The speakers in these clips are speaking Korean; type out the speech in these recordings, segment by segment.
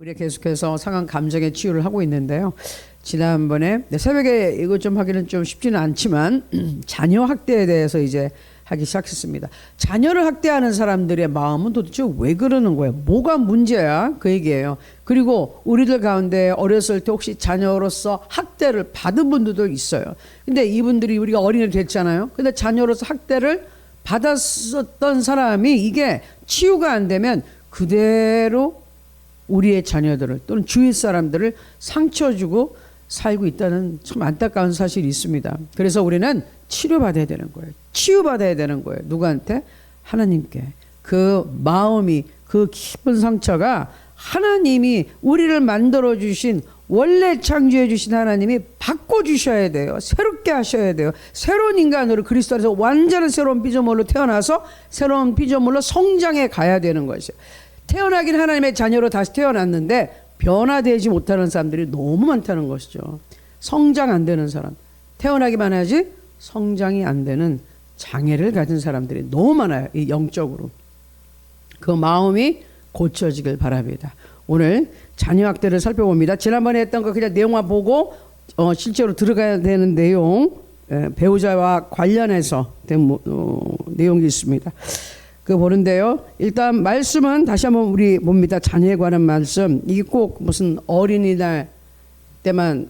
우리가 계속해서 상한 감정의 치유를 하고 있는데요. 지난번에 새벽에 이것 좀 하기는 좀 쉽지는 않지만 자녀 학대에 대해서 이제 하기 시작했습니다. 자녀를 학대하는 사람들의 마음은 도대체 왜 그러는 거예요? 뭐가 문제야? 그 얘기예요. 그리고 우리들 가운데 어렸을 때 혹시 자녀로서 학대를 받은 분들도 있어요. 근데 이분들이 우리가 어린이 됐잖아요. 근데 자녀로서 학대를 받았었던 사람이 이게 치유가 안 되면 그대로 우리의 자녀들을 또는 주위 사람들을 상처 주고 살고 있다는 참 안타까운 사실이 있습니다. 그래서 우리는 치료받아야 되는 거예요. 치유받아야 되는 거예요. 누구한테? 하나님께. 그 마음이, 그 깊은 상처가 하나님이 우리를 만들어 주신, 원래 창조해 주신 하나님이 바꿔주셔야 돼요. 새롭게 하셔야 돼요. 새로운 인간으로 그리스도 안에서 완전한 새로운 피조물로 태어나서 새로운 피조물로 성장해 가야 되는 것이에요. 태어나긴 하나님의 자녀로 다시 태어났는데 변화되지 못하는 사람들이 너무 많다는 것이죠. 성장 안 되는 사람, 태어나기만 하지 성장이 안 되는 장애를 가진 사람들이 너무 많아요. 이 영적으로. 그 마음이 고쳐지길 바랍니다. 오늘 자녀 학대를 살펴봅니다. 지난번에 했던 거 그냥 내용만 보고 실제로 들어가야 되는 내용, 배우자와 관련해서 된 내용이 있습니다. 그 보는데요. 일단 말씀은 다시 한번 우리 봅니다. 자녀에 관한 말씀. 이게 꼭 무슨 어린이날 때만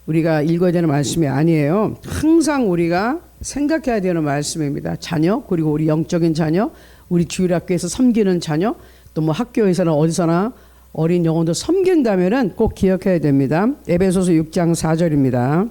우리가 읽어야 되는 말씀이 아니에요. 항상 우리가 생각해야 되는 말씀입니다. 자녀, 그리고 우리 영적인 자녀, 우리 주일학교에서 섬기는 자녀, 또 뭐 학교에서나 어디서나 어린 영혼도 섬긴다면은 꼭 기억해야 됩니다. 에베소서 6장 4절입니다.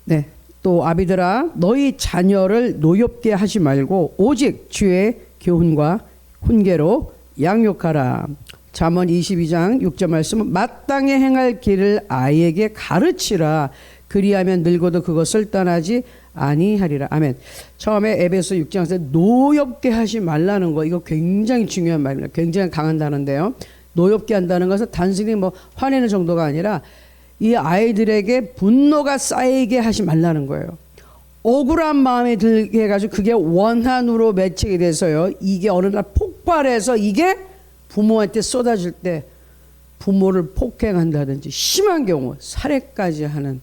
네. 또 아비들아 너희 자녀를 노엽게 하지 말고 오직 주의 교훈과 훈계로 양육하라. 잠언 22장 6절 말씀은 마땅히 행할 길을 아이에게 가르치라. 그리하면 늙어도 그것을 떠나지 아니하리라. 아멘. 처음에 에베소 6장에서 노엽게 하지 말라는 거, 이거 굉장히 중요한 말입니다. 굉장히 강한 단어인데요. 노엽게 한다는 것은 단순히 뭐 화내는 정도가 아니라 이 아이들에게 분노가 쌓이게 하지 말라는 거예요. 억울한 마음이 들게 해가지고 그게 원한으로 매체가 돼서요. 이게 어느 날 폭발해서 이게 부모한테 쏟아질 때 부모를 폭행한다든지 심한 경우 살해까지 하는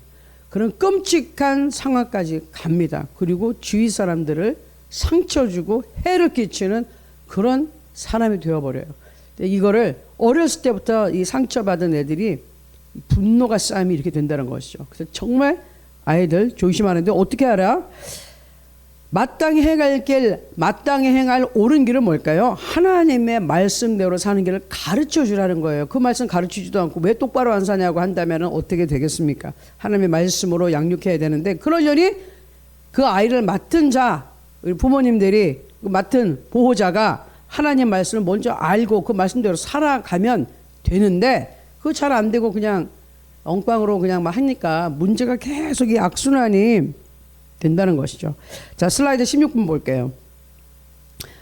그런 끔찍한 상황까지 갑니다. 그리고 주위 사람들을 상처 주고 해를 끼치는 그런 사람이 되어버려요. 이거를 어렸을 때부터 이 상처받은 애들이 분노가 쌓이면 이렇게 된다는 것이죠. 그래서 정말 아이들 조심하는데 어떻게 알아? 마땅히 행할 길, 마땅히 행할 옳은 길은 뭘까요? 하나님의 말씀대로 사는 길을 가르쳐 주라는 거예요. 그 말씀 가르치지도 않고 왜 똑바로 안 사냐고 한다면 어떻게 되겠습니까? 하나님의 말씀으로 양육해야 되는데 그러려니 그 아이를 맡은 자, 우리 부모님들이 맡은 보호자가 하나님 말씀을 먼저 알고 그 말씀대로 살아가면 되는데 그거 잘 안 되고 그냥 엉빵으로 그냥 막 하니까 문제가 계속 이 악순환이 된다는 것이죠. 자, 슬라이드 16분 볼게요.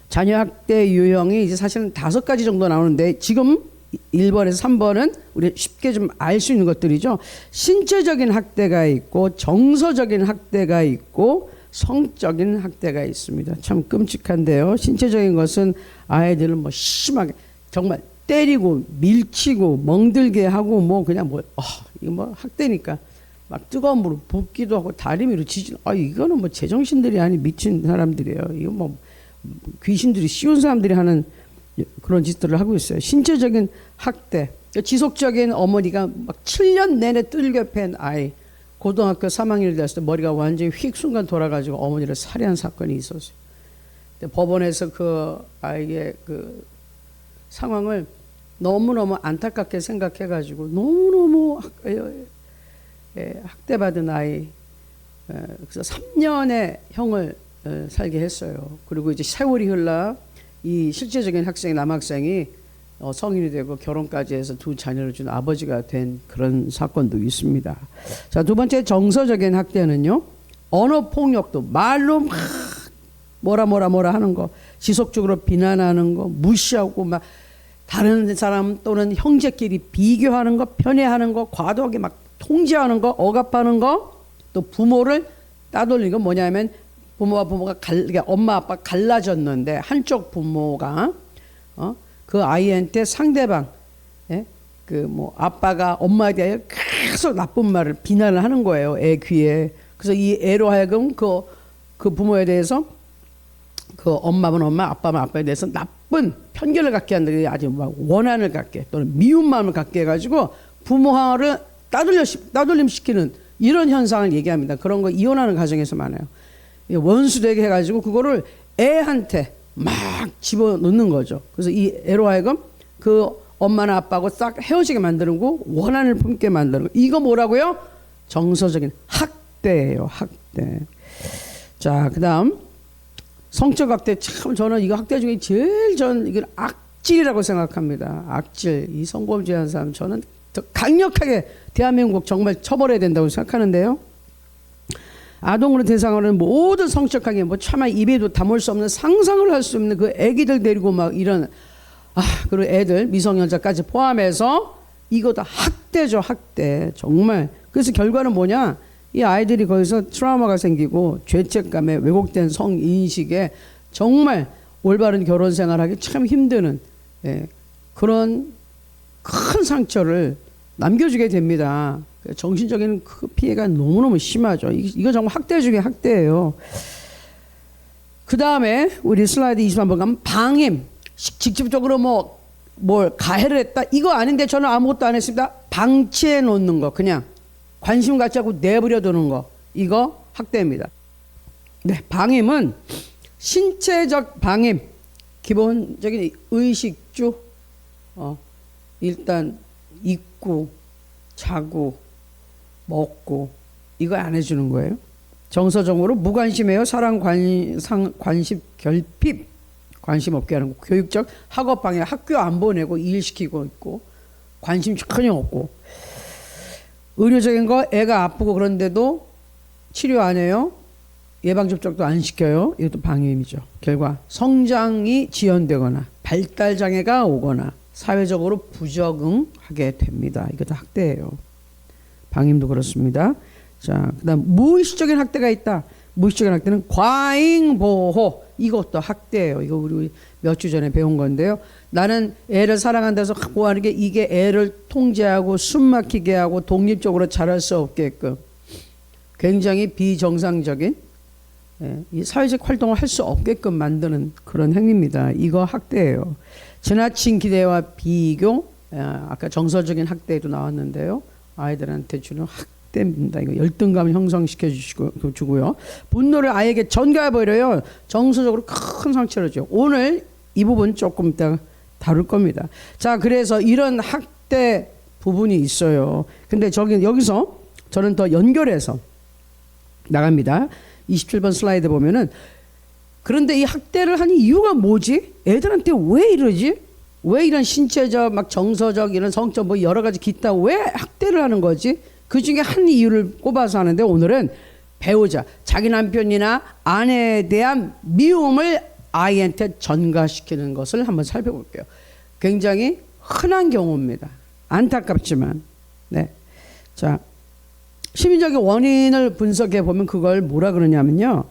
자녀 학대 유형이 이제 사실은 5가지 정도 나오는데 지금 1번에서 3번은 우리 쉽게 좀 알 수 있는 것들이죠. 신체적인 학대가 있고 정서적인 학대가 있고 성적인 학대가 있습니다. 참 끔찍한데요. 신체적인 것은 아이들을 뭐 심하게 정말 때리고 밀치고 멍들게 하고 뭐 그냥 뭐 이거 뭐 학대니까 막 뜨거운 물을 붓기도 하고 다리 위로 지진. 이거는 뭐 제정신들이 아닌 미친 사람들이에요. 이거 뭐 귀신들이 씌운 사람들이 하는 그런 짓들을 하고 있어요. 신체적인 학대. 지속적인 어머니가 막 7년 내내 뜰겨 팬 아이 고등학교 3학년이 됐을 때 머리가 완전히 휙 순간 돌아가지고 어머니를 살해한 사건이 있었어요. 근데 법원에서 그 아이의 그 상황을 너무너무 안타깝게 생각해가지고 너무너무 학대받은 아이, 그래서 3년의 형을 살게 했어요. 그리고 이제 세월이 흘러 이 실제적인 학생이 남학생이 성인이 되고 결혼까지 해서 2 자녀를 준 아버지가 된 그런 사건도 있습니다. 자, 2번째 정서적인 학대는요. 언어 폭력도 말로 막 뭐라 하는 거, 지속적으로 비난하는 거, 무시하고 막 다른 사람 또는 형제끼리 비교하는 거, 편애하는 거, 과도하게 막 통제하는 거, 억압하는 거, 또 부모를 따돌리는 건 뭐냐면 부모가 엄마 아빠 갈라졌는데 한쪽 부모가 그 아이한테 상대방, 예? 그 뭐 아빠가 엄마에 대하여 계속 나쁜 말을 비난을 하는 거예요. 애 귀에. 그래서 이 애로 하여금 그 부모에 대해서 그 엄마면 엄마, 아빠면 아빠에 대해서 나쁜 편견을 갖게 한다. 아주 막 원한을 갖게 또는 미운 마음을 갖게 해가지고 부모를 따돌림시키는 이런 현상을 얘기합니다. 그런 거 이혼하는 가정에서 많아요. 원수되게 해가지고 그거를 애한테 막 집어넣는 거죠. 그래서 이 애로 하여금 그 엄마나 아빠하고 싹 헤어지게 만드는 원한을 품게 만드는 거. 이거 뭐라고요? 정서적인 학대예요. 학대. 자, 그 다음 성적 학대. 참 저는 이거 학대 중에 제일 이건 악질이라고 생각합니다. 악질. 이 성범죄한 사람 저는 더 강력하게 대한민국 정말 처벌해야 된다고 생각하는데요. 아동으로 대상으로 하는 모든 성적하게 뭐 차마 입에도 담을 수 없는 상상을 할 수 없는 그 애기들 데리고 막 이런 그리고 애들 미성년자까지 포함해서 이거 다 학대죠. 학대. 정말. 그래서 결과는 뭐냐? 이 아이들이 거기서 트라우마가 생기고 죄책감에 왜곡된 성인식에 정말 올바른 결혼 생활하기 참 힘드는 그런 큰 상처를 남겨주게 됩니다. 정신적인 그 피해가 너무너무 심하죠. 이거 정말 학대 중에 학대예요. 그 다음에 우리 슬라이드 23번 가면 방임. 직접적으로 뭘 가해를 했다. 이거 아닌데 저는 아무것도 안 했습니다. 방치해 놓는 거. 그냥 관심 갖지 않고 내버려 두는 거. 이거 학대입니다. 네, 방임은 신체적 방임. 기본적인 의식주. 일단 입고 자고 먹고 이거 안 해주는 거예요. 정서적으로 무관심해요. 사랑 관심 결핍 관심 없게 하는 거. 교육적 학업 방해 학교 안 보내고 일 시키고 있고 관심 전혀 없고 의료적인 거 애가 아프고 그런데도 치료 안 해요. 예방접종도 안 시켜요. 이것도 방임이죠. 결과 성장이 지연되거나 발달장애가 오거나 사회적으로 부적응하게 됩니다. 이것도 학대예요. 방임도 그렇습니다. 자, 그다음 무의식적인 학대가 있다. 무의식적인 학대는 과잉보호. 이것도 학대예요. 이거 우리 몇 주 전에 배운 건데요. 나는 애를 사랑한다고 해서 뭐하는 이게 애를 통제하고 숨막히게 하고 독립적으로 자랄 수 없게끔 굉장히 비정상적인 이 사회적 활동을 할 수 없게끔 만드는 그런 행위입니다. 이거 학대예요. 지나친 기대와 비교, 아까 정서적인 학대도 나왔는데요. 아이들한테 주는 학대입니다. 이거 열등감을 형성시켜 주고요. 분노를 아이에게 전가해버려요. 정서적으로 큰 상처를 줘요. 오늘 이 부분 조금 이따 다룰 겁니다. 자, 그래서 이런 학대 부분이 있어요. 근데 여기서 저는 더 연결해서 나갑니다. 27번 슬라이드 보면은 그런데 이 학대를 하는 이유가 뭐지? 애들한테 왜 이러지? 왜 이런 신체적, 막 정서적, 이런 성적, 뭐 여러 가지 기타 왜 학대를 하는 거지? 그 중에 한 이유를 꼽아서 하는데 오늘은 배우자, 자기 남편이나 아내에 대한 미움을 아이한테 전가시키는 것을 한번 살펴볼게요. 굉장히 흔한 경우입니다. 안타깝지만. 네. 자, 심리적인 원인을 분석해 보면 그걸 뭐라 그러냐면요.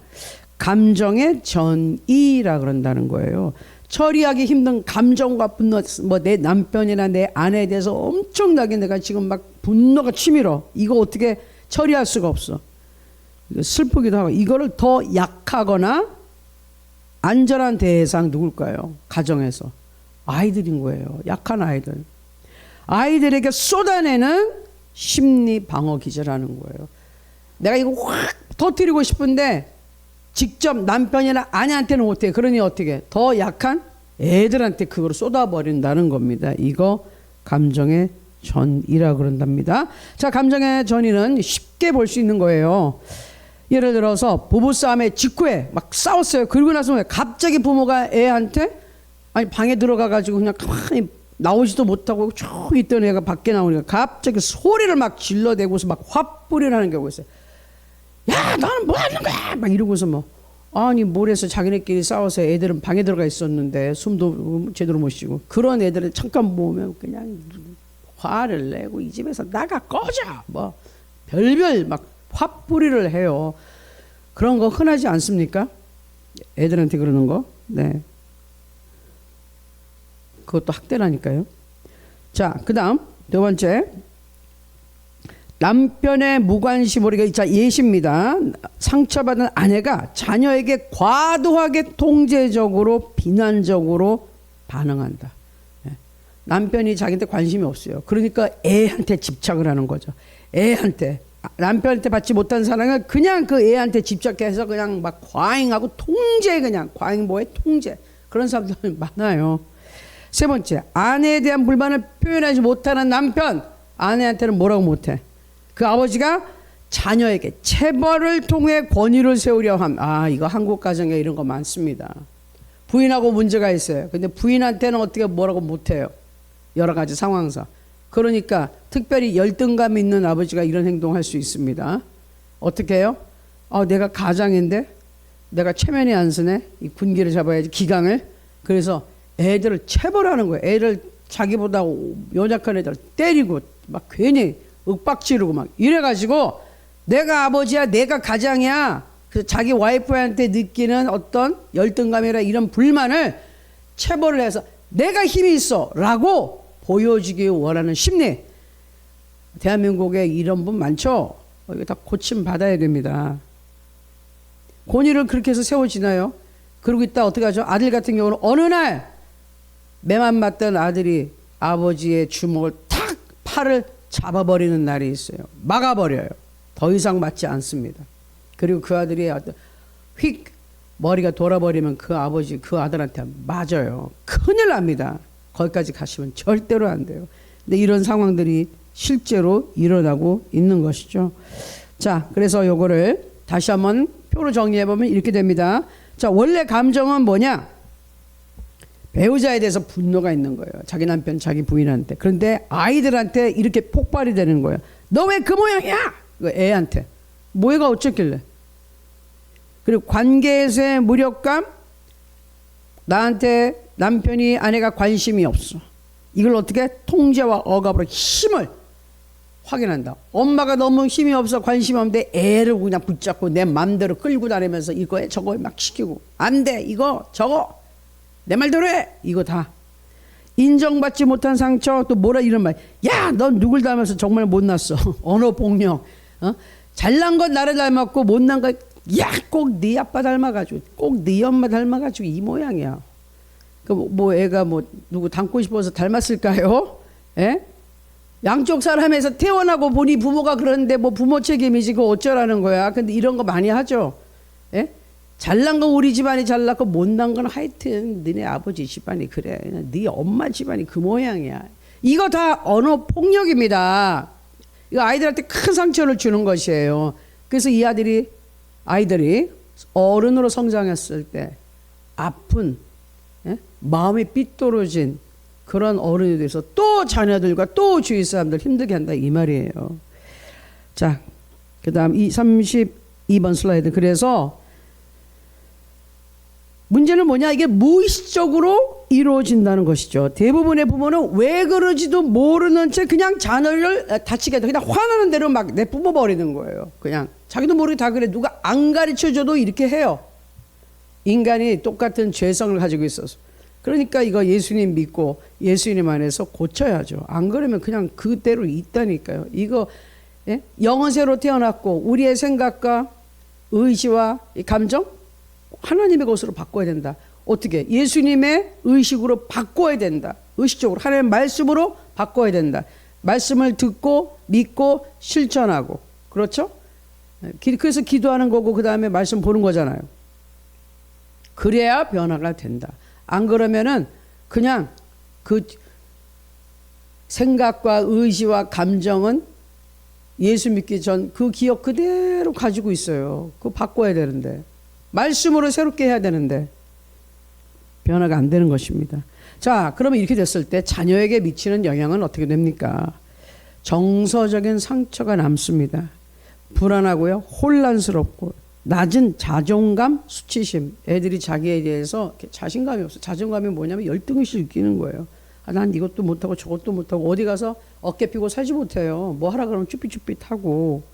감정의 전이라 그런다는 거예요. 처리하기 힘든 감정과 분노, 뭐 내 남편이나 내 아내에 대해서 엄청나게 내가 지금 막 분노가 치밀어. 이거 어떻게 처리할 수가 없어. 슬프기도 하고 이거를 더 약하거나 안전한 대상 누굴까요? 가정에서 아이들인 거예요. 약한 아이들. 아이들에게 쏟아내는 심리 방어 기제라는 거예요. 내가 이거 확 터뜨리고 싶은데 직접 남편이나 아내한테는 못해. 그러니 어떻게? 더 약한 애들한테 그걸 쏟아버린다는 겁니다. 이거 감정의 전이라 그런답니다. 자, 감정의 전이는 쉽게 볼 수 있는 거예요. 예를 들어서 부부싸움의 직후에 막 싸웠어요. 그리고 나서 갑자기 부모가 애한테 방에 들어가가지고 그냥 가만히 나오지도 못하고 쭉 있던 애가 밖에 나오니까 갑자기 소리를 막 질러대고서 막 화풀이를 하는 경우가 있어요. 야, 너는 뭐 하는 거야? 막 이러고서 아니 뭘해서 자기네끼리 싸워서 애들은 방에 들어가 있었는데 숨도 제대로 못 쉬고 그런 애들을 잠깐 보면 그냥 화를 내고 이 집에서 나가 꺼져 뭐 별별 막 화풀이를 해요. 그런 거 흔하지 않습니까? 애들한테 그러는 거. 네. 그것도 학대라니까요. 자, 그 다음 두 번째, 남편의 무관심으로, 자, 예시입니다. 상처받은 아내가 자녀에게 과도하게 통제적으로 비난적으로 반응한다. 남편이 자기한테 관심이 없어요. 그러니까 애한테 집착을 하는 거죠. 애한테, 남편한테 받지 못한 사랑을 그냥 그 애한테 집착해서 그냥 막 과잉하고 통제, 그냥 과잉 뭐에 통제, 그런 사람들 많아요. 세 번째, 아내에 대한 불만을 표현하지 못하는 남편, 아내한테는 뭐라고 못해. 그 아버지가 자녀에게 체벌을 통해 권위를 세우려 함. 이거 한국 가정에 이런 거 많습니다. 부인하고 문제가 있어요. 근데 부인한테는 어떻게 뭐라고 못해요. 여러 가지 상황상. 그러니까 특별히 열등감 있는 아버지가 이런 행동할 수 있습니다. 어떻게 해요? 내가 가장인데 내가 체면이 안 서네. 이 군기를 잡아야지, 기강을. 그래서 애들을 체벌하는 거예요. 애들 자기보다 연약한 애들 때리고 막 괜히 윽박지르고 막 이래가지고 내가 아버지야, 내가 가장이야. 그래서 자기 와이프한테 느끼는 어떤 열등감이나 이런 불만을 체벌을 해서 내가 힘이 있어 라고 보여주기 원하는 심리. 대한민국에 이런 분 많죠. 이거 다 고침 받아야 됩니다. 권위를 그렇게 해서 세워지나요? 그러고 있다 어떻게 하죠? 아들 같은 경우는 어느 날 매만 맞던 아들이 아버지의 주먹을 탁 팔을 잡아버리는 날이 있어요. 막아버려요. 더 이상 맞지 않습니다. 그리고 그 아들이 휙 머리가 돌아버리면 그 아버지 그 아들한테 맞아요. 큰일 납니다. 거기까지 가시면 절대로 안 돼요. 근데 이런 상황들이 실제로 일어나고 있는 것이죠. 자, 그래서 요거를 다시 한번 표로 정리해보면 이렇게 됩니다. 자, 원래 감정은 뭐냐? 배우자에 대해서 분노가 있는 거예요. 자기 남편, 자기 부인한테. 그런데 아이들한테 이렇게 폭발이 되는 거예요. 너 왜 그 모양이야? 애한테. 뭐 애가 어쨌길래. 그리고 관계에서의 무력감. 나한테 남편이, 아내가 관심이 없어. 이걸 어떻게? 통제와 억압으로 힘을 확인한다. 엄마가 너무 힘이 없어, 관심이 없는데 애를 그냥 붙잡고 내 맘대로 끌고 다니면서 이거에 저거에 막 시키고, 안 돼, 이거 저거 내 말대로 해. 이거 다 인정받지 못한 상처. 또 뭐라 이런 말. 야, 넌 누굴 닮아서 정말 못났어. 언어 폭력. 잘난 건 나를 닮았고 못난 건 야, 꼭 네 아빠 닮아가지고, 꼭 네 엄마 닮아가지고 이 모양이야. 뭐 애가 뭐 누구 닮고 싶어서 닮았을까요? 예? 양쪽 사람에서 태어나고 보니 부모가 그러는데 뭐 부모 책임이지 그거 어쩌라는 거야. 근데 이런 거 많이 하죠. 예? 잘난 건 우리 집안이 잘났고 못난 건 하여튼 너네 아버지 집안이 그래. 네 엄마 집안이 그 모양이야. 이거 다 언어 폭력입니다. 이거 아이들한테 큰 상처를 주는 것이에요. 그래서 이 아이들이 어른으로 성장했을 때 아픈, 예? 마음이 삐뚤어진 그런 어른이 돼서 또 자녀들과 또 주위 사람들 힘들게 한다 이 말이에요. 자, 그 다음 32번 슬라이드. 그래서 문제는 뭐냐? 이게 무의식적으로 이루어진다는 것이죠. 대부분의 부모는 왜 그러지도 모르는 채 그냥 자녀를 다치게 해도 그냥 화나는 대로 막 내뿜어 버리는 거예요. 그냥 자기도 모르게 다 그래. 누가 안 가르쳐줘도 이렇게 해요. 인간이 똑같은 죄성을 가지고 있어서. 그러니까 이거 예수님 믿고 예수님 안에서 고쳐야죠. 안 그러면 그냥 그대로 있다니까요. 이거, 예? 영혼새로 태어났고 우리의 생각과 의지와 감정 하나님의 것으로 바꿔야 된다. 어떻게? 예수님의 의식으로 바꿔야 된다. 의식적으로 하나님의 말씀으로 바꿔야 된다. 말씀을 듣고 믿고 실천하고. 그렇죠? 그래서 기도하는 거고 그 다음에 말씀 보는 거잖아요. 그래야 변화가 된다. 안 그러면은 그냥 그 생각과 의지와 감정은 예수 믿기 전 그 기억 그대로 가지고 있어요. 그거 바꿔야 되는데. 말씀으로 새롭게 해야 되는데 변화가 안 되는 것입니다. 자, 그러면 이렇게 됐을 때 자녀에게 미치는 영향은 어떻게 됩니까? 정서적인 상처가 남습니다. 불안하고요, 혼란스럽고, 낮은 자존감, 수치심. 애들이 자기에 대해서 자신감이 없어. 자존감이 뭐냐면 열등의식을 느끼는 거예요. 난 이것도 못하고 저것도 못하고 어디 가서 어깨 피고 살지 못해요. 뭐 하라 그러면 쭈삣쭈삣하고.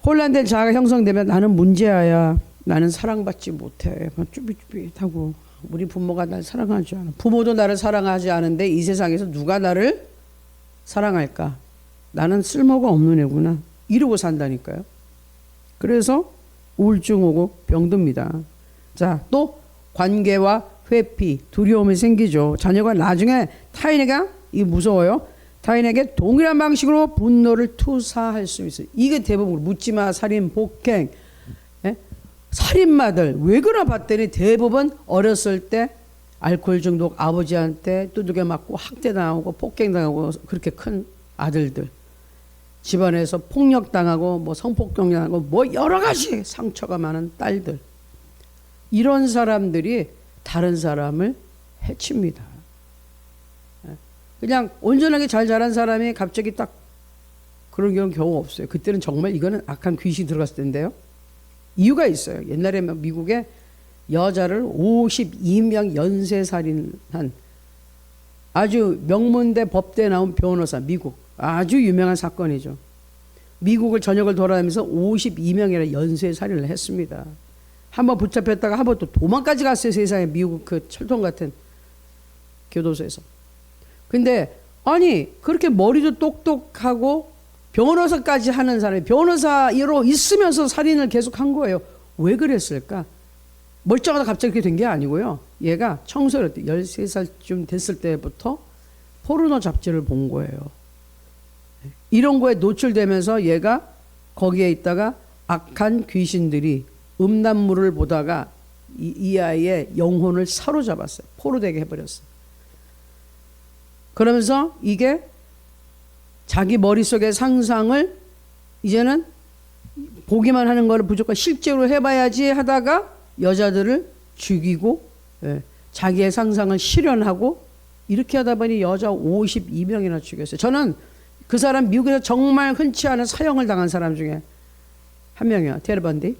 혼란된 자아가 형성되면 나는 문제아야. 나는 사랑받지 못해. 쭈삣쭈삣하고 우리 부모가 날 사랑하지 않아. 부모도 나를 사랑하지 않은데 이 세상에서 누가 나를 사랑할까? 나는 쓸모가 없는 애구나. 이러고 산다니까요. 그래서 우울증 오고 병듭니다. 자, 또 관계와 회피, 두려움이 생기죠. 자녀가 나중에 타인에게, 이 무서워요. 타인에게 동일한 방식으로 분노를 투사할 수 있어요. 이게 대부분 묻지마, 살인, 폭행, 예? 살인마들 왜 그러나 봤더니 대부분 어렸을 때 알코올 중독, 아버지한테 두들겨 맞고 학대당하고 폭행당하고 그렇게 큰 아들들, 집안에서 폭력당하고 뭐 성폭력당하고 뭐 여러 가지 상처가 많은 딸들, 이런 사람들이 다른 사람을 해칩니다. 그냥 온전하게 잘 자란 사람이 갑자기 딱 그런 경우는 겨우 없어요. 그때는 정말 이거는 악한 귀신이 들어갔을 텐데요. 이유가 있어요. 옛날에 미국에 여자를 52명 연쇄살인한 아주 명문대 법대에 나온 변호사, 미국 아주 유명한 사건이죠. 미국을 전역을 돌아다니면서 52명이나 연쇄살인을 했습니다. 한번 붙잡혔다가 한번 또 도망까지 갔어요. 세상에. 미국 그 철통 같은 교도소에서. 근데 아니 그렇게 머리도 똑똑하고 변호사까지 하는 사람이 변호사로 있으면서 살인을 계속한 거예요. 왜 그랬을까? 멀쩡하다 갑자기 그렇게 된 게 아니고요. 얘가 청소년 때 13살쯤 됐을 때부터 포르노 잡지를 본 거예요. 이런 거에 노출되면서 얘가 거기에 있다가 악한 귀신들이 음란물을 보다가 이 아이의 영혼을 사로잡았어요. 포로되게 해버렸어요. 그러면서 이게 자기 머릿속의 상상을 이제는 보기만 하는 거를 무조건 실제로 해봐야지 하다가 여자들을 죽이고, 예, 자기의 상상을 실현하고 이렇게 하다 보니 여자 52명이나 죽였어요. 저는 그 사람 미국에서 정말 흔치 않은 사형을 당한 사람 중에 한 명이에요. 테드 번디.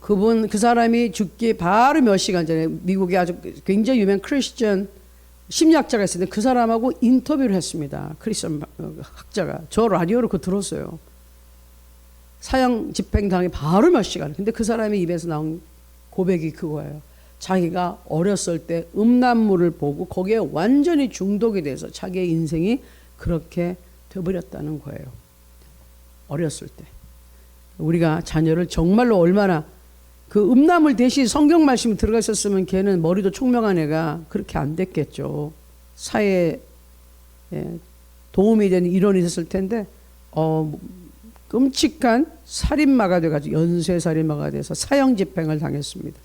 그 사람이 죽기 바로 몇 시간 전에 미국에 아주 굉장히 유명한 크리스천 심리학자가 있었는데 그 사람하고 인터뷰를 했습니다. 크리스천 학자가. 저 라디오로 그거 들었어요. 사형 집행당해 바로 몇 시간. 근데 그 사람의 입에서 나온 고백이 그거예요. 자기가 어렸을 때 음란물을 보고 거기에 완전히 중독이 돼서 자기의 인생이 그렇게 돼버렸다는 거예요. 어렸을 때. 우리가 자녀를 정말로 얼마나 그 음란물 대신 성경 말씀이 들어가 있었으면 걔는 머리도 총명한 애가 그렇게 안 됐겠죠. 사회에 도움이 되는 일원이 됐을 텐데 끔찍한 살인마가 돼가지고 연쇄살인마가 돼서 사형 집행을 당했습니다.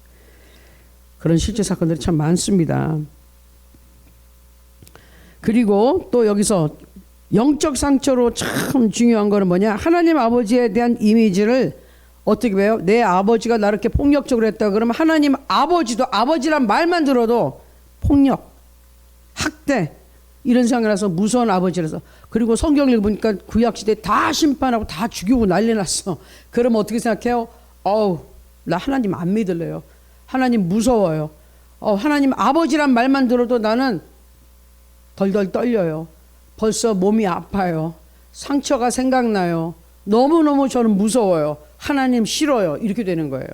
그런 실제 사건들이 참 많습니다. 그리고 또 여기서 영적 상처로 참 중요한 거는 뭐냐? 하나님 아버지에 대한 이미지를 어떻게 배워요? 내 아버지가 나를 이렇게 폭력적으로 했다 그러면 하나님 아버지도 아버지란 말만 들어도 폭력, 학대 이런 생각이라서 무서운 아버지라서. 그리고 성경을 읽으니까 구약시대 다 심판하고 다 죽이고 난리 났어. 그러면 어떻게 생각해요? 나 하나님 안 믿을래요. 하나님 무서워요. 하나님 아버지란 말만 들어도 나는 덜덜 떨려요. 벌써 몸이 아파요. 상처가 생각나요. 너무너무 저는 무서워요. 하나님 싫어요. 이렇게 되는 거예요.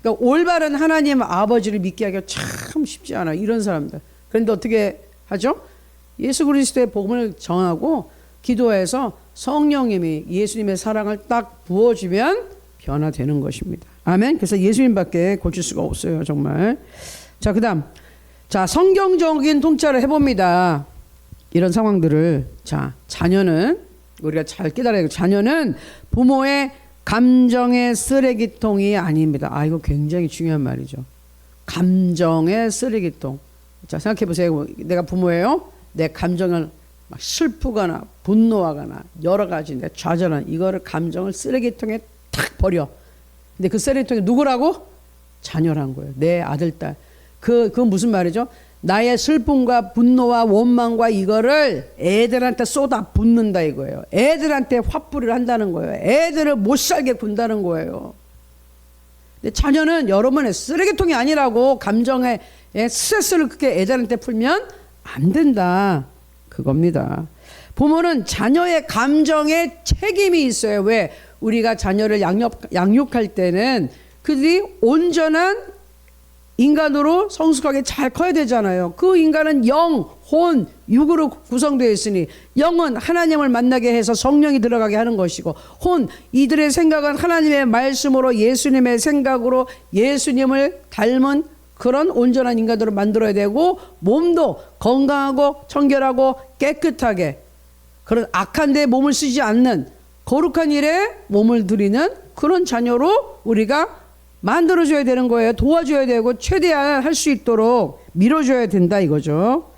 그러니까 올바른 하나님 아버지를 믿게 하기가 참 쉽지 않아요. 이런 사람들. 그런데 어떻게 하죠? 예수 그리스도의 복음을 정하고 기도해서 성령님이 예수님의 사랑을 딱 부어주면 변화되는 것입니다. 아멘. 그래서 예수님밖에 고칠 수가 없어요. 정말. 자, 그 다음. 자, 성경적인 통찰을 해봅니다. 이런 상황들을. 자, 자녀는 우리가 잘 깨달아야 돼요. 자녀는 부모의 감정의 쓰레기통이 아닙니다. 이거 굉장히 중요한 말이죠. 감정의 쓰레기통. 자, 생각해 보세요. 내가 부모예요. 내 감정을 막 슬프거나 분노하거나 여러 가지 내 좌절한 이거를 감정을 쓰레기통에 탁 버려. 근데 그 쓰레기통이 누구라고? 자녀란 거예요. 내 아들, 딸. 그건 무슨 말이죠? 나의 슬픔과 분노와 원망과 이거를 애들한테 쏟아 붓는다 이거예요. 애들한테 화풀이를 한다는 거예요. 애들을 못 살게 군다는 거예요. 근데 자녀는 여러분의 쓰레기통이 아니라고. 감정의 스트레스를 그렇게 애들한테 풀면 안 된다. 그겁니다. 부모는 자녀의 감정에 책임이 있어요. 왜? 우리가 자녀를 양육할 때는 그들이 온전한 인간으로 성숙하게 잘 커야 되잖아요. 그 인간은 영, 혼, 육으로 구성되어 있으니 영은 하나님을 만나게 해서 성령이 들어가게 하는 것이고, 혼, 이들의 생각은 하나님의 말씀으로 예수님의 생각으로 예수님을 닮은 그런 온전한 인간으로 만들어야 되고, 몸도 건강하고 청결하고 깨끗하게 그런 악한 데 몸을 쓰지 않는 거룩한 일에 몸을 들이는 그런 자녀로 우리가 만들어줘야 되는 거예요. 도와줘야 되고 최대한 할 수 있도록 밀어줘야 된다 이거죠.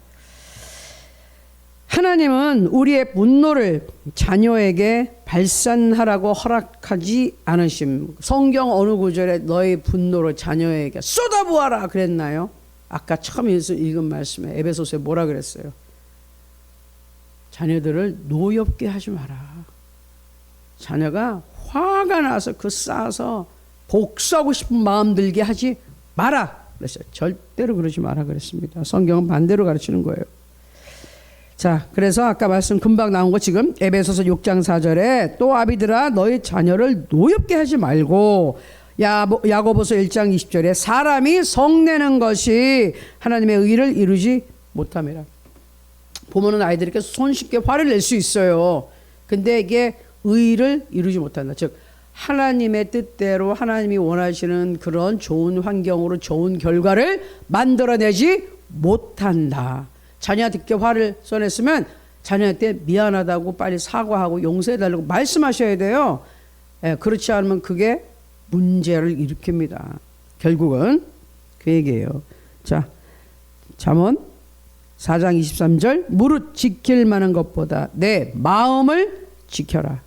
하나님은 우리의 분노를 자녀에게 발산하라고 허락하지 않으심. 성경 어느 구절에 너의 분노를 자녀에게 쏟아부어라 그랬나요? 아까 처음 읽은 말씀에 에베소서에 뭐라 그랬어요? 자녀들을 노엽게 하지 마라. 자녀가 화가 나서 그 싸서 복수하고 싶은 마음 들게 하지 마라 그랬어요. 절대로 그러지 마라 그랬습니다. 성경은 반대로 가르치는 거예요. 자, 그래서 아까 말씀 금방 나온 거 지금 에베소서 6장 4절에 또 아비들아 너희 자녀를 노엽게 하지 말고, 야고보서 1장 20절에 사람이 성내는 것이 하나님의 의를 이루지 못함이라. 보면은 아이들에게 손쉽게 화를 낼 수 있어요. 근데 이게 의를 이루지 못한다. 즉 하나님의 뜻대로 하나님이 원하시는 그런 좋은 환경으로 좋은 결과를 만들어내지 못한다. 자녀한테 그렇게 화를 쏘냈으면 자녀한테 미안하다고 빨리 사과하고 용서해달라고 말씀하셔야 돼요. 그렇지 않으면 그게 문제를 일으킵니다. 결국은 그 얘기예요. 자, 잠언 4장 23절 무릇 지킬 만한 것보다 내 마음을 지키라.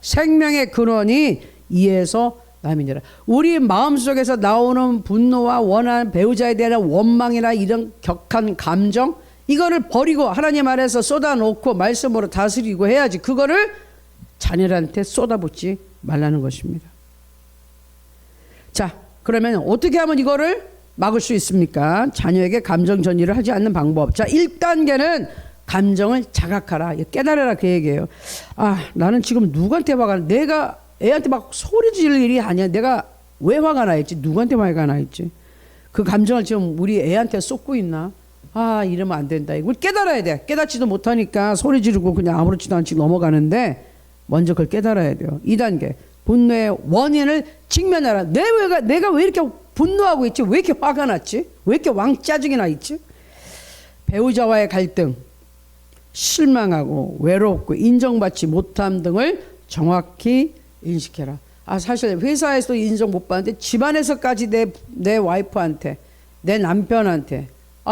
생명의 근원이 이에서 남이니라. 우리 마음속에서 나오는 분노와 원한 배우자에 대한 원망이나 이런 격한 감정, 이거를 버리고 하나님 안에서 쏟아놓고 말씀으로 다스리고 해야지. 그거를 자녀한테 쏟아붓지 말라는 것입니다. 자, 그러면 어떻게 하면 이거를 막을 수 있습니까? 자녀에게 감정 전이를 하지 않는 방법. 자, 1단계는 감정을 자각하라. 깨달아라 그 얘기예요. 아, 나는 지금 누구한테 화가 나? 내가 애한테 막 소리 지를 일이 아니야. 내가 왜 화가 나 있지? 누구한테 화가 나 있지? 그 감정을 지금 우리 애한테 쏟고 있나? 아, 이러면 안 된다. 이걸 깨달아야 돼. 깨닫지도 못하니까 소리 지르고 그냥 아무렇지도 않지 넘어가는데 먼저 그걸 깨달아야 돼요. 2단계 분노의 원인을 직면하라. 내가 왜 이렇게 분노하고 있지? 왜 이렇게 화가 났지? 왜 이렇게 왕짜증이 나 있지? 배우자와의 갈등, 실망하고 외롭고 인정받지 못함 등을 정확히 인식해라. 아, 사실 회사에서도 인정 못 받는데 집안에서까지 내 와이프한테, 내 남편한테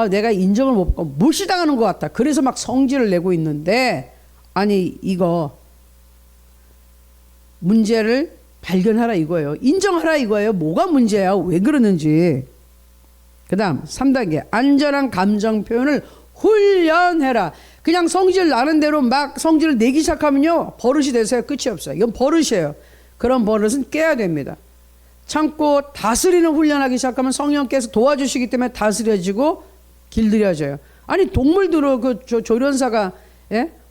내가 인정을 못 받고 무시당하는 것 같다. 그래서 막 성질을 내고 있는데, 아니 이거 문제를 발견하라 이거예요. 인정하라 이거예요. 뭐가 문제야? 왜 그러는지. 그 다음 3단계 안전한 감정 표현을 훈련해라. 그냥 성질 나는 대로 막 성질을 내기 시작하면요, 버릇이 돼서요 끝이 없어요. 이건 버릇이에요. 그런 버릇은 깨야 됩니다. 참고 다스리는 훈련하기 시작하면 성령께서 도와주시기 때문에 다스려지고 길들여져요. 아니 동물들을 그 조련사가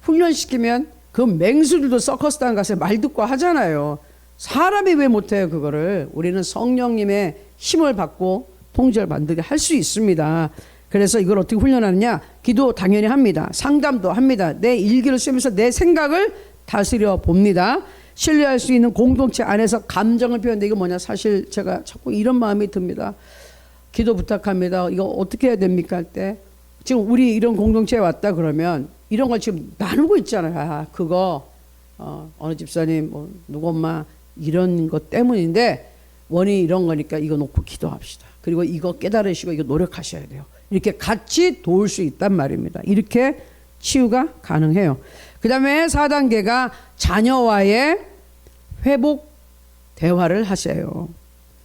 훈련시키면 그 맹수들도 서커스단 가서 말 듣고 하잖아요. 사람이 왜 못해요 그거를? 우리는 성령님의 힘을 받고 통제를 만들게 할 수 있습니다. 그래서 이걸 어떻게 훈련하느냐? 기도 당연히 합니다. 상담도 합니다. 내 일기를 쓰면서 내 생각을 다스려 봅니다. 신뢰할 수 있는 공동체 안에서 감정을 표현한다. 이거 뭐냐? 사실 제가 자꾸 이런 마음이 듭니다. 기도 부탁합니다. 이거 어떻게 해야 됩니까? 할 때 지금 우리 이런 공동체에 왔다 그러면 이런 걸 지금 나누고 있잖아요. 아, 그거 어느 집사님 뭐 누구 엄마 이런 것 때문인데 원인이 이런 거니까 이거 놓고 기도합시다. 그리고 이거 깨달으시고 이거 노력하셔야 돼요. 이렇게 같이 도울 수 있단 말입니다. 이렇게 치유가 가능해요. 그 다음에 4단계가 자녀와의 회복 대화를 하세요.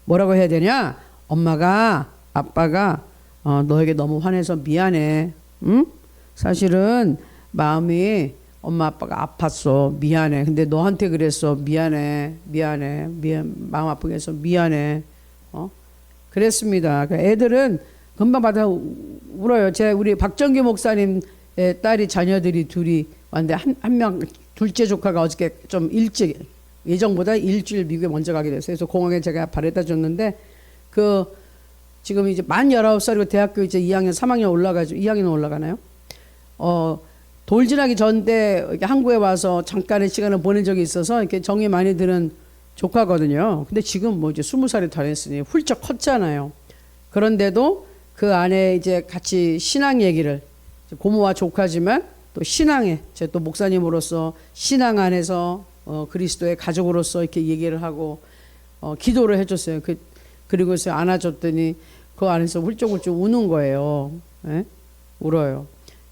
뭐라고 해야 되냐? 엄마가 아빠가 너에게 너무 화내서 미안해. 응? 사실은 마음이 엄마 아빠가 아팠어. 미안해. 근데 너한테 그랬어. 미안해. 마음 아프게 해서 미안해. 그랬습니다. 그러니까 애들은 금방 받아 울어요. 우리 박정규 목사님의 딸이 자녀들이 둘이 왔는데 한 명 둘째 조카가 어저께 좀 일찍 예정보다 일주일 미국에 먼저 가게 됐어요. 그래서 공항에 제가 바래다 줬는데 그 지금 이제 만 19살이고 대학교 이제 2학년, 3학년 올라가죠. 2학년 올라가나요? 돌진하기 전때 이렇게 한국에 와서 잠깐의 시간을 보낸 적이 있어서 이렇게 정이 많이 드는 조카거든요. 근데 지금 뭐 이제 20살이 다 됐으니 훌쩍 컸잖아요. 그런데도 그 안에 이제 같이 신앙 얘기를, 고모와 조카지만 또 신앙에, 제 또 목사님으로서 신앙 안에서 그리스도의 가족으로서 이렇게 얘기를 하고 기도를 해줬어요. 그리고 안아줬더니 그 안에서 훌쩍훌쩍 우는 거예요. 예? 울어요.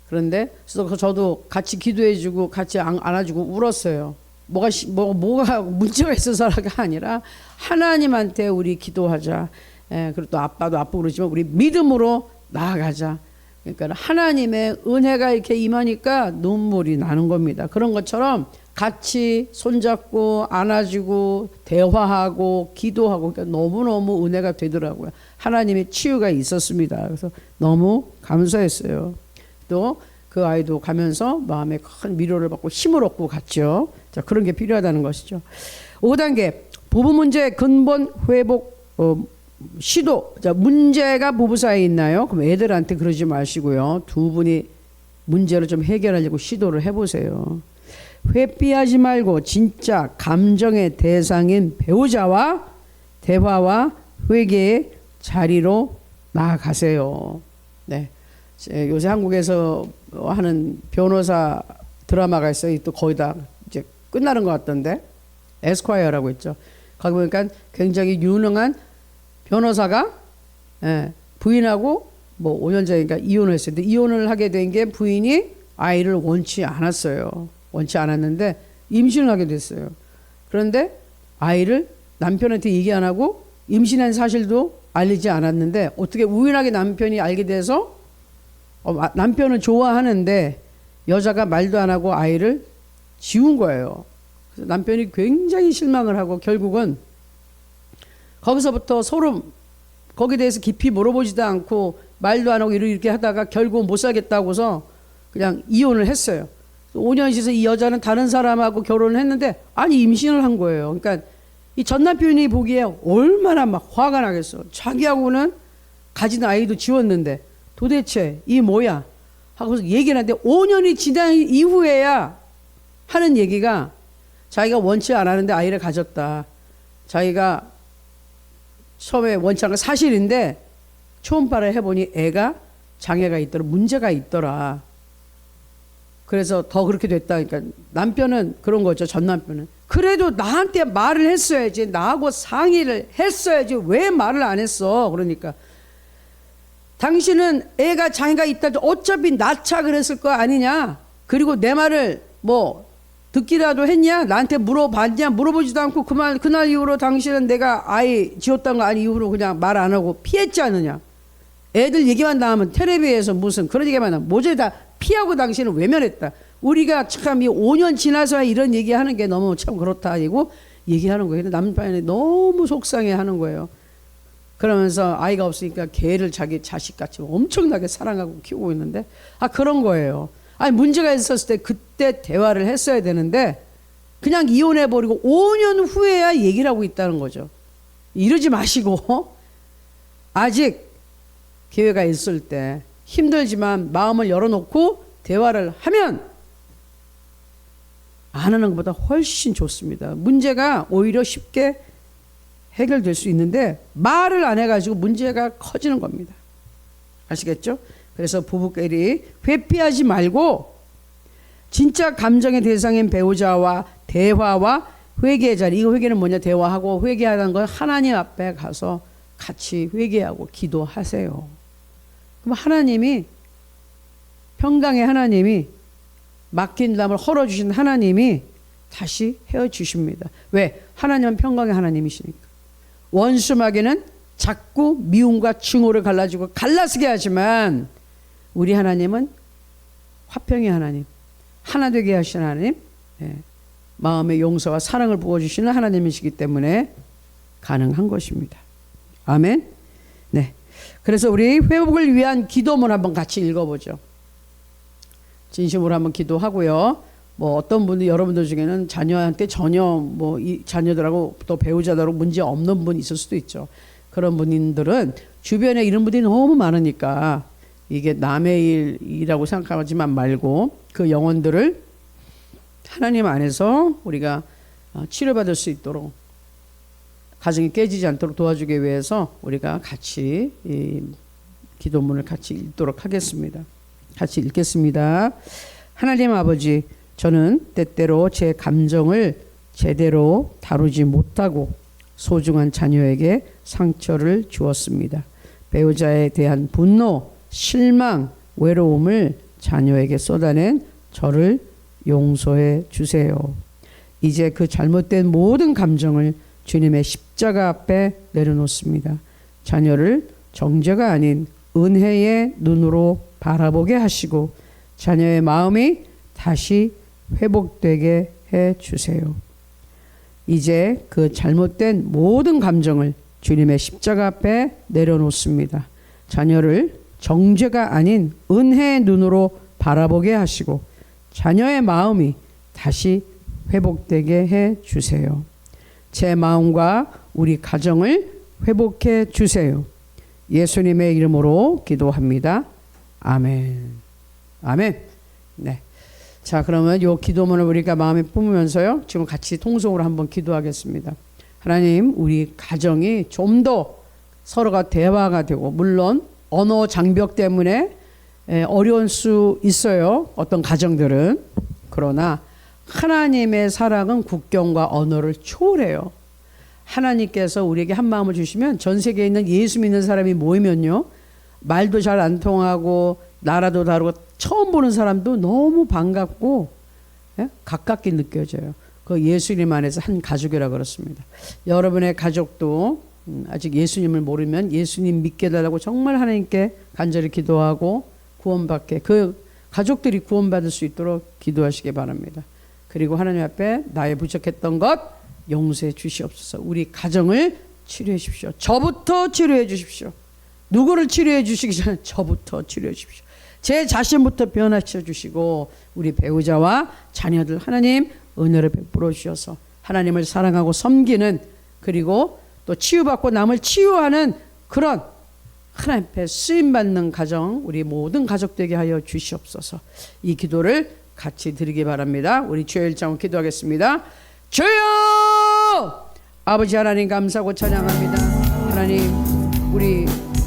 그런데 그래서 저도 같이 기도해주고 같이 안아주고 울었어요. 뭐가 문제가 있어서가 아니라 하나님한테 우리 기도하자. 예, 그리고 또 아빠도 아프고 그러지만 우리 믿음으로 나아가자. 그러니까 하나님의 은혜가 이렇게 임하니까 눈물이 나는 겁니다. 그런 것처럼 같이 손잡고 안아주고 대화하고 기도하고, 그러니까 너무너무 은혜가 되더라고요. 하나님의 치유가 있었습니다. 그래서 너무 감사했어요. 또 그 아이도 가면서 마음에 큰 위로를 받고 힘을 얻고 갔죠. 자, 그런 게 필요하다는 것이죠. 5단계 부부 문제 근본 회복 시도. 자, 문제가 부부 사이에 있나요? 그럼 애들한테 그러지 마시고요. 두 분이 문제를 좀 해결하려고 시도를 해보세요. 회피하지 말고 진짜 감정의 대상인 배우자와 대화와 회개의 자리로 나아가세요. 네. 요새 한국에서 하는 변호사 드라마가 있어요. 또 거의 다 이제 끝나는 것 같던데. 에스콰이어라고 있죠. 거기 보니까 굉장히 유능한 변호사가 부인하고 뭐 5년 전이니까 이혼을 했어요. 근데 이혼을 하게 된 게 부인이 아이를 원치 않았어요. 원치 않았는데 임신을 하게 됐어요. 그런데 아이를 남편한테 얘기 안 하고 임신한 사실도 알리지 않았는데 어떻게 우연하게 남편이 알게 돼서 남편은 좋아하는데 여자가 말도 안 하고 아이를 지운 거예요. 그래서 남편이 굉장히 실망을 하고 결국은 거기서부터 서로 거기에 대해서 깊이 물어보지도 않고 말도 안 하고 이렇게 하다가 결국 못 살겠다고서 그냥 이혼을 했어요. 5년 있어서 이 여자는 다른 사람하고 결혼을 했는데 아니 임신을 한 거예요. 그러니까 이 전 남편이 보기에 얼마나 막 화가 나겠어. 자기하고는 가진 아이도 지웠는데 도대체 이 뭐야 하고서 얘기를 하는데 5년이 지난 이후에야 하는 얘기가 자기가 원치 않았는데 아이를 가졌다. 자기가 처음에 원치 않은 사실인데 초음파를 해보니 애가 장애가 있더라. 문제가 있더라. 그래서 더 그렇게 됐다. 그러니까 남편은 그런 거죠. 전 남편은. 그래도 나한테 말을 했어야지. 나하고 상의를 했어야지. 왜 말을 안 했어? 그러니까 당신은 애가 장애가 있다도 어차피 낳자 그랬을 거 아니냐. 그리고 내 말을 뭐 듣기라도 했냐? 나한테 물어봤냐? 물어보지도 않고 그날 이후로 당신은 내가 아이 지웠다는 거 아니 이후로 그냥 말 안 하고 피했지 않느냐? 애들 얘기만 나오면 텔레비에서 무슨 그런 얘기만 나오면 모조리 다 피하고 당신은 외면했다. 우리가 참 이 5년 지나서야 이런 얘기하는 게 너무 참 그렇다 이고 얘기하는 거예요. 남편이 너무 속상해 하는 거예요. 그러면서 아이가 없으니까 걔를 자기 자식같이 엄청나게 사랑하고 키우고 있는데 그런 거예요. 아니 문제가 있었을 때 그때 대화를 했어야 되는데 그냥 이혼해버리고 5년 후에야 얘기를 하고 있다는 거죠. 이러지 마시고 아직 기회가 있을 때 힘들지만 마음을 열어놓고 대화를 하면 안 하는 것보다 훨씬 좋습니다. 문제가 오히려 쉽게 해결될 수 있는데 말을 안 해가지고 문제가 커지는 겁니다. 아시겠죠? 그래서 부부끼리 회피하지 말고 진짜 감정의 대상인 배우자와 대화와 회개의 자리. 이거 회개는 뭐냐? 대화하고 회개하는 건 하나님 앞에 가서 같이 회개하고 기도하세요. 그럼 하나님이 평강의 하나님이 맡긴 담을 헐어주신 하나님이 다시 헤어주십니다. 왜? 하나님은 평강의 하나님이시니까. 원수마귀는 자꾸 미움과 증오를 갈라주고 갈라서게 하지만 우리 하나님은 화평의 하나님, 하나 되게 하시는 하나님, 마음의 용서와 사랑을 부어주시는 하나님이시기 때문에 가능한 것입니다. 아멘. 네. 그래서 우리 회복을 위한 기도문 한번 같이 읽어보죠. 진심으로 한번 기도하고요. 뭐 어떤 분들 여러분들 중에는 자녀한테 전혀 뭐 이 자녀들하고 또 배우자들하고 문제 없는 분 있을 수도 있죠. 그런 분들은 주변에 이런 분들이 너무 많으니까 이게 남의 일이라고 생각하지만 말고 그 영혼들을 하나님 안에서 우리가 치료받을 수 있도록 가정이 깨지지 않도록 도와주기 위해서 우리가 같이 이 기도문을 같이 읽도록 하겠습니다. 같이 읽겠습니다. 하나님 아버지, 저는 때때로 제 감정을 제대로 다루지 못하고 소중한 자녀에게 상처를 주었습니다. 배우자에 대한 분노, 실망, 외로움을 자녀에게 쏟아낸 저를 용서해 주세요. 이제 그 잘못된 모든 감정을 주님의 십자가 앞에 내려놓습니다. 자녀를 정죄가 아닌 은혜의 눈으로 바라보게 하시고 자녀의 마음이 다시 회복되게 해 주세요. 이제 그 잘못된 모든 감정을 주님의 십자가 앞에 내려놓습니다. 자녀를 정죄가 아닌 은혜의 눈으로 바라보게 하시고 자녀의 마음이 다시 회복되게 해 주세요. 제 마음과 우리 가정을 회복해 주세요. 예수님의 이름으로 기도합니다. 아멘. 아멘. 네. 자, 그러면 요 기도문을 우리가 마음에 품으면서요, 지금 같이 통성으로 한번 기도하겠습니다. 하나님, 우리 가정이 좀 더 서로가 대화가 되고, 물론 언어 장벽 때문에 어려울 수 있어요. 어떤 가정들은. 그러나 하나님의 사랑은 국경과 언어를 초월해요. 하나님께서 우리에게 한 마음을 주시면 전 세계에 있는 예수 믿는 사람이 모이면요, 말도 잘 안 통하고 나라도 다르고 처음 보는 사람도 너무 반갑고 가깝게 느껴져요. 그 예수님 안에서 한 가족이라 그렇습니다. 여러분의 가족도 아직 예수님을 모르면 예수님 믿게 달라고 정말 하나님께 간절히 기도하고 구원받게, 그 가족들이 구원받을 수 있도록 기도하시기 바랍니다. 그리고 하나님 앞에 나의 부족했던 것 용서해 주시옵소서. 우리 가정을 치료해 주십시오. 저부터 치료해 주십시오. 누구를 치료해 주시기 전에 저부터 치료해 주십시오. 제 자신부터 변화시켜 주시고 우리 배우자와 자녀들 하나님 은혜를 베풀어 주셔서 하나님을 사랑하고 섬기는, 그리고 또 치유받고 남을 치유하는 그런 하나님 앞에 쓰임받는 가정, 우리 모든 가족 되게 하여 주시옵소서. 이 기도를 같이 드리기 바랍니다. 우리 주여 일장으로 기도하겠습니다. 주여! 아버지 하나님 감사하고 찬양합니다. 하나님, 우리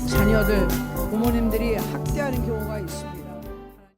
자녀들